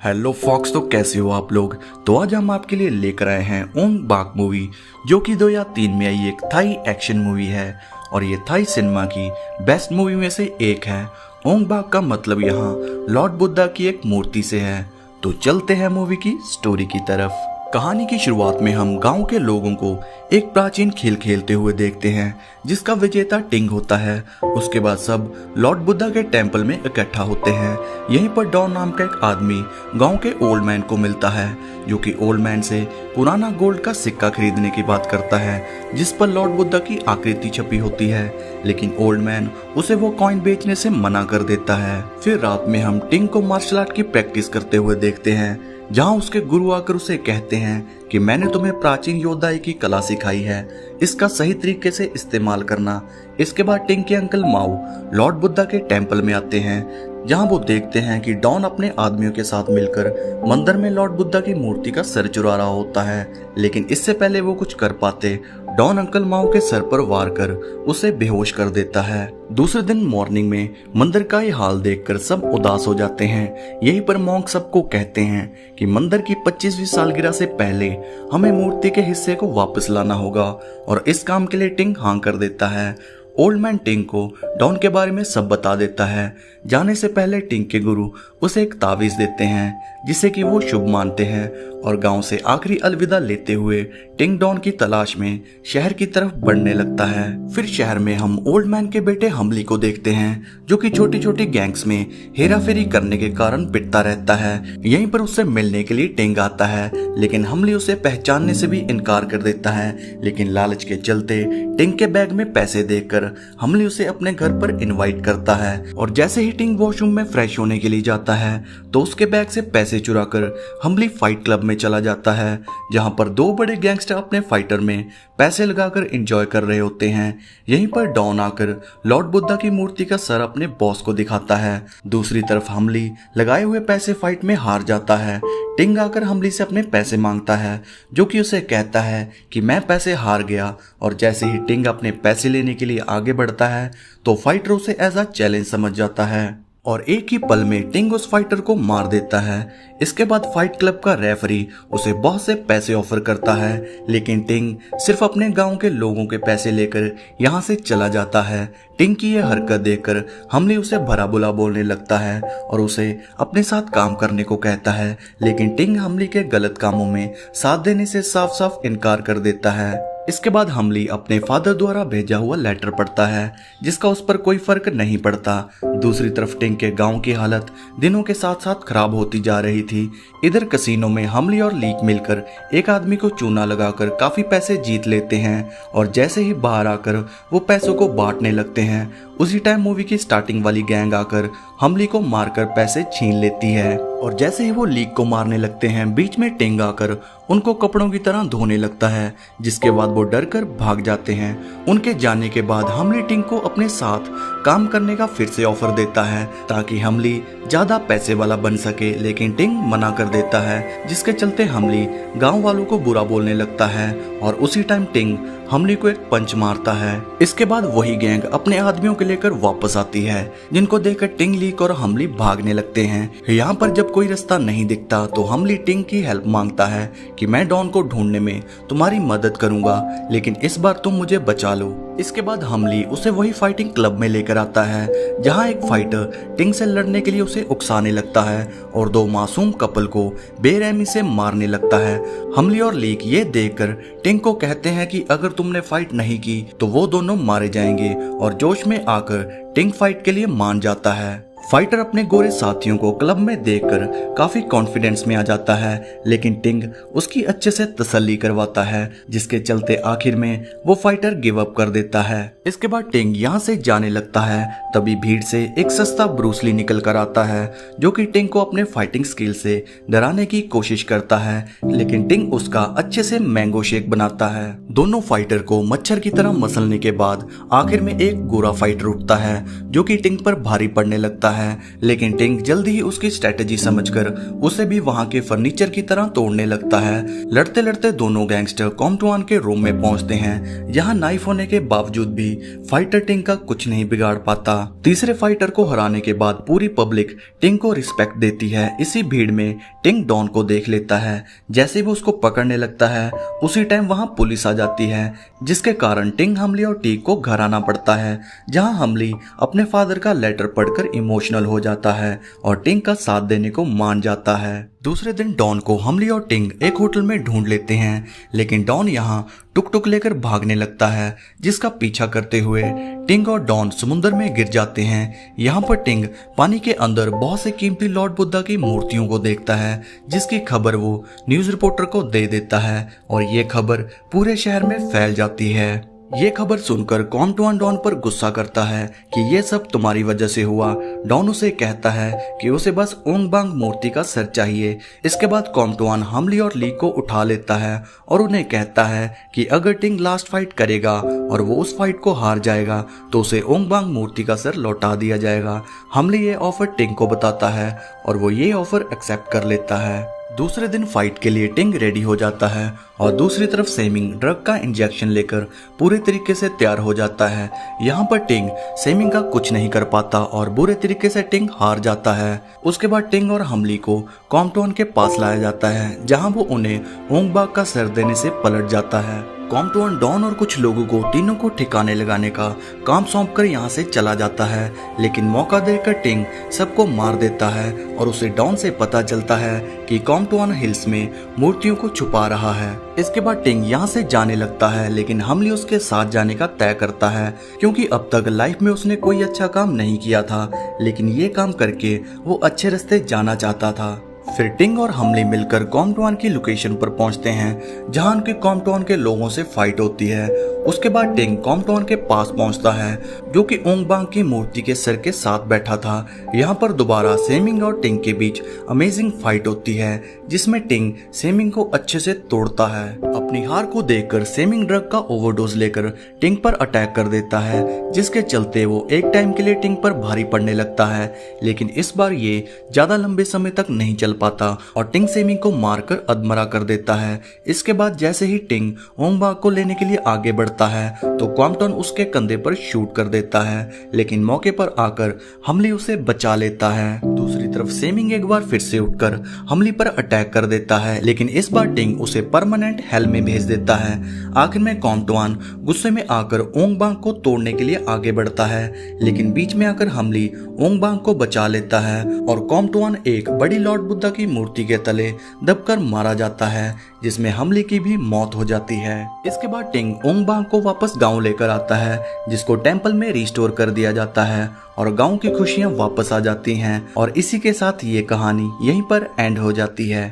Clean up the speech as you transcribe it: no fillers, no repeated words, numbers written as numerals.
Hello fox, तो कैसे हो आप लोग। तो आज हम आपके लिए लेकर आए हैं ओंग बाक मूवी, जो कि 2003 में आई एक थाई एक्शन मूवी है और ये थाई सिनेमा की बेस्ट मूवी में से एक है। ओंग बाक का मतलब यहाँ लॉर्ड बुद्धा की एक मूर्ति से है। तो चलते हैं मूवी की स्टोरी की तरफ। कहानी की शुरुआत में हम गांव के लोगों को एक प्राचीन खेल खेलते हुए देखते हैं जिसका विजेता टिंग होता है। उसके बाद सब लॉर्ड बुद्धा के टेंपल में इकट्ठा होते हैं। यहीं पर डॉन नाम का एक आदमी गांव के ओल्ड मैन को मिलता है, जो कि ओल्ड मैन से पुराना गोल्ड का सिक्का खरीदने की बात करता है जिस पर लॉर्ड बुद्धा की आकृति छपी होती है, लेकिन ओल्ड मैन उसे वो कॉइन बेचने से मना कर देता है। फिर रात में हम टिंग को मार्शल आर्ट की प्रैक्टिस करते हुए देखते हैं, जहां उसके गुरु आकर उसे कहते हैं कि मैंने तुम्हें प्राचीन योद्धाई की कला सिखाई है, इसका सही तरीके से इस्तेमाल करना। इसके बाद टिंग के अंकल माओ लॉर्ड बुद्धा के टेंपल में आते हैं, जहां वो देखते हैं कि डॉन अपने आदमियों के साथ मिलकर मंदिर में लॉर्ड बुद्धा की मूर्ति का सर चुरा रहा होता है। लेकिन इससे पहले वो कुछ कर पाते, डॉन अंकल माओ के सर पर वार कर उसे बेहोश कर देता है। दूसरे दिन मॉर्निंग में मंदिर का ये हाल देखकर सब उदास हो जाते हैं। यहीं पर मॉन्क सबको कहते हैं कि मंदिर की 25वीं सालगिरह से पहले हमें मूर्ति के हिस्से को वापस लाना होगा, और इस काम के लिए टिंग हाँ कर देता है। ओल्ड मैन टिंग को डॉन के बारे में सब बता देता है। जाने से पहले टिंग के गुरु उसे एक तावीज देते हैं जिसे कि वो शुभ मानते हैं, और गांव से आखिरी अलविदा लेते हुए टिंग डॉन की तलाश में शहर की तरफ बढ़ने लगता है। फिर शहर में हम ओल्ड मैन के बेटे हमली को देखते हैं, जो कि छोटी छोटी गैंग्स में हेरा फेरी करने के कारण पिटता रहता है। यहीं पर उससे मिलने के लिए टिंग आता है, लेकिन हमली उसे पहचानने से भी इनकार कर देता है। लेकिन लालच के चलते टिंग के बैग में पैसे देखकर हमली उसे अपने घर पर इनवाइट करता है, और जैसे ही टिंग वॉशरूम में फ्रेश होने के लिए जाता है तो उसके बैग से पैसे चुराकर हमली फाइट क्लब में चला जाता है, जहां पर दो बड़े गैंगस्टर अपने फाइटर में पैसे लगाकर एंजॉय कर रहे होते हैं। यहीं पर डॉन आकर लॉर्ड बुद्धा की मूर्ति का सर अपने बॉस को दिखाता है। दूसरी तरफ हमली लगाए हुए पैसे फाइट में हार जाता है। टिंग आकर हमली से अपने पैसे मांगता है, जो कि उसे कहता है कि मैं पैसे हार गया, और जैसे ही टिंग अपने पैसे लेने के लिए आगे बढ़ता है तो फाइटर उसे एज अ चैलेंज समझ जाता है और एक ही पल में टिंग उस फाइटर को मार देता है। इसके बाद फाइट क्लब का रेफरी उसे बहुत से पैसे ऑफर करता है, लेकिन टिंग सिर्फ अपने गांव के लोगों के पैसे लेकर यहां से चला जाता है। टिंग की यह हरकत देखकर हमली उसे भला बुरा बोलने लगता है और उसे अपने साथ काम करने को कहता है, लेकिन टिंग हमली के गलत कामों में साथ देने से साफ साफ इनकार कर देता है। इसके बाद हमली अपने फादर द्वारा भेजा हुआ लेटर पढ़ता है, जिसका उस पर कोई फर्क नहीं पड़ता। दूसरी तरफ टिंग के गांव की हालत दिनों के साथ साथ खराब होती जा रही थी। इधर कसीनो में हमली और लीक मिलकर एक आदमी को चूना लगाकर काफी पैसे जीत लेते हैं, और जैसे ही बाहर आकर वो पैसों को बांटने लगते हैं, उसी टाइम मूवी की स्टार्टिंग वाली गैंग आकर हमली को मारकर पैसे छीन लेती है। और जैसे ही वो लीक को मारने लगते हैं, बीच में टिंग आकर उनको कपड़ों की तरह धोने लगता है, जिसके बाद वो डर कर भाग जाते हैं। उनके जाने के बाद हमली टिंग को अपने साथ काम करने का फिर से ऑफर देता है ताकि हमली ज्यादा पैसे वाला बन सके, लेकिन टिंग मना कर देता है, जिसके चलते हमली गांव वालों को बुरा बोलने लगता है, और उसी टाइम टिंग हमली को एक पंच मारता है। इसके बाद वही गैंग अपने आदमियों को लेकर वापस आती है, जिनको देखकर टिंग, लीक और हमली भागने लगते हैं। यहाँ पर जब कोई रास्ता नहीं दिखता तो हमली टिंग की हेल्प मांगता है कि मैं डॉन को ढूंढने में तुम्हारी मदद करूंगा, लेकिन इस बार तुम मुझे बचा लो। इसके बाद हमली उसे वही फाइटिंग क्लब में लेकर आता है, जहां एक फाइटर टिंग से लड़ने के लिए उसे उकसाने लगता है और दो मासूम कपल को बेरहमी से मारने लगता है। हमली और लीक ये देखकर टिंग को कहते हैं कि अगर तुमने फाइट नहीं की तो वो दोनों मारे जाएंगे, और जोश में आकर टिंग फाइट के लिए मान जाता है। फाइटर अपने गोरे साथियों को क्लब में देखकर काफी कॉन्फिडेंस में आ जाता है, लेकिन टिंग उसकी अच्छे से तसल्ली करवाता है, जिसके चलते आखिर में वो फाइटर गिव अप कर देता है। इसके बाद टिंग यहाँ से जाने लगता है, तभी भीड़ से एक सस्ता ब्रूसली निकल कर आता है, जो कि टिंग को अपने फाइटिंग स्किल से डराने की कोशिश करता है, लेकिन टिंग उसका अच्छे से मैंगो शेक बनाता है। दोनों फाइटर को मच्छर की तरह मसलने के बाद आखिर में एक गोरा फाइटर उठता है, जो कि टिंग पर भारी पड़ने लगता है, लेकिन टिंग जल्दी ही उसकी स्ट्रेटेजी समझकर उसे भी वहां के फर्नीचर की तरह तोड़ने लगता है। लड़ते लड़ते दोनों गैंगस्टर कॉम्टुआन के रूम में पहुंचते हैं, जहां नाइफ होने के बावजूद भी फाइटर टिंग का कुछ नहीं बिगाड़ पाता। तीसरे फाइटर को हराने के बाद पूरी पब्लिक टिंग को रिस्पेक्ट देती है। इसी भीड़ में टिंग डॉन को देख लेता है। जैसे वो उसको पकड़ने लगता है उसी टाइम वहां पुलिस आ जाती है, जिसके कारण टिंग, हमली और टीक को घर आना पड़ता है, जहां हमली अपने फादर का लेटर पढ़कर इमोशनल हो जाता है और टिंग का साथ देने को मान जाता है। दूसरे दिन डॉन को हमली और टिंग एक होटल में ढूंढ लेते हैं, लेकिन डॉन यहाँ टुक टुक लेकर भागने लगता है, जिसका पीछा करते हुए टिंग और डॉन समुद्र में गिर जाते हैं। यहाँ पर टिंग पानी के अंदर बहुत से कीमती लॉर्ड बुद्धा की मूर्तियों को देखता है, जिसकी खबर वो न्यूज रिपोर्टर को दे देता है और ये खबर पूरे शहर में फैल जाती है। ये खबर सुनकर कॉम्टुआन डॉन पर गुस्सा करता है कि ये सब तुम्हारी वजह से हुआ। डॉन उसे कहता है कि उसे बस ओंग बांग मूर्ति का सर चाहिए। इसके बाद कॉम्टुआन हमली और ली को उठा लेता है और उन्हें कहता है कि अगर टिंग लास्ट फाइट करेगा और वो उस फाइट को हार जाएगा तो उसे ओंग बांग मूर्ति का सर लौटा दिया जाएगा। हमली ये ऑफर टिंग को बताता है और वो ये ऑफर एक्सेप्ट कर लेता है। दूसरे दिन फाइट के लिए टिंग रेडी हो जाता है और दूसरी तरफ सेमिंग ड्रग का इंजेक्शन लेकर पूरे तरीके से तैयार हो जाता है। यहाँ पर टिंग सेमिंग का कुछ नहीं कर पाता और बुरे तरीके से टिंग हार जाता है। उसके बाद टिंग और हमली को कॉम्टुआन के पास लाया जाता है, जहाँ वो उन्हें ओंग बांग का सर देने से पलट जाता है। कॉम्टुआन डॉन और कुछ लोगों को तीनों को ठिकाने लगाने का काम सौंपकर यहाँ से चला जाता है, लेकिन मौका देकर टिंग सबको मार देता है और उसे डॉन से पता चलता है कि कॉम्टुआन हिल्स में मूर्तियों को छुपा रहा है। इसके बाद टिंग यहाँ से जाने लगता है, लेकिन हमली उसके साथ जाने का तय करता है, क्योंकि अब तक लाइफ में उसने कोई अच्छा काम नहीं किया था, लेकिन ये काम करके वो अच्छे रास्ते जाना चाहता था। फिर टिंग और हमली मिलकर कॉम्टुआन की लोकेशन पर पहुंचते हैं, जहां उनके कॉम्टुआन के लोगों से फाइट होती है। उसके बाद टिंग कॉम्टुआन के पास पहुंचता है, जो कि ओंग बांग की मूर्ति के सर के साथ बैठा था। यहाँ पर दोबारा सेमिंग और टिंग के बीच अमेजिंग फाइट होती है, जिसमें टिंग सेमिंग को अच्छे से तोड़ता है। अपनी हार को देखकर सेमिंग ड्रग का ओवरडोज लेकर टिंग पर अटैक कर देता है, जिसके चलते वो एक टाइम के लिए टिंग पर भारी पड़ने लगता है, लेकिन इस बार ये ज्यादा लंबे समय तक नहीं चल पाता और टिंग सेमिंग को मारकर अधमरा कर देता है। इसके बाद जैसे ही टिंग ओंग बांग को लेने के लिए आगे बढ़ता है तो कॉम्टुआन उसके कंधे पर शूट कर देता है, लेकिन मौके पर आकर हमली उसे बचा लेता है। दूसरी तरफ सेमिंग एक बार फिर से उठकर हमली पर अटैक कर देता है, लेकिन इस बार टिंग उसे परमानेंट हेल में भेज देता है। आखिर में कॉम्टुआन गुस्से में आकर ओंग बांग को तोड़ने के लिए आगे बढ़ता है, लेकिन बीच में आकर हमली ओंग बांग को बचा लेता है और कॉम्टुआन एक बड़ी लॉर्ड बुद्धा की मूर्ति के तले दबकर मारा जाता है, जिसमें हमली की भी मौत हो जाती है। इसके बाद टिंग ओंग बांग को वापस गांव लेकर आता है, जिसको टेंपल में रिस्टोर कर दिया जाता है और गांव की खुशियां वापस आ जाती हैं और इसी के साथ ये कहानी यहीं पर एंड हो जाती है।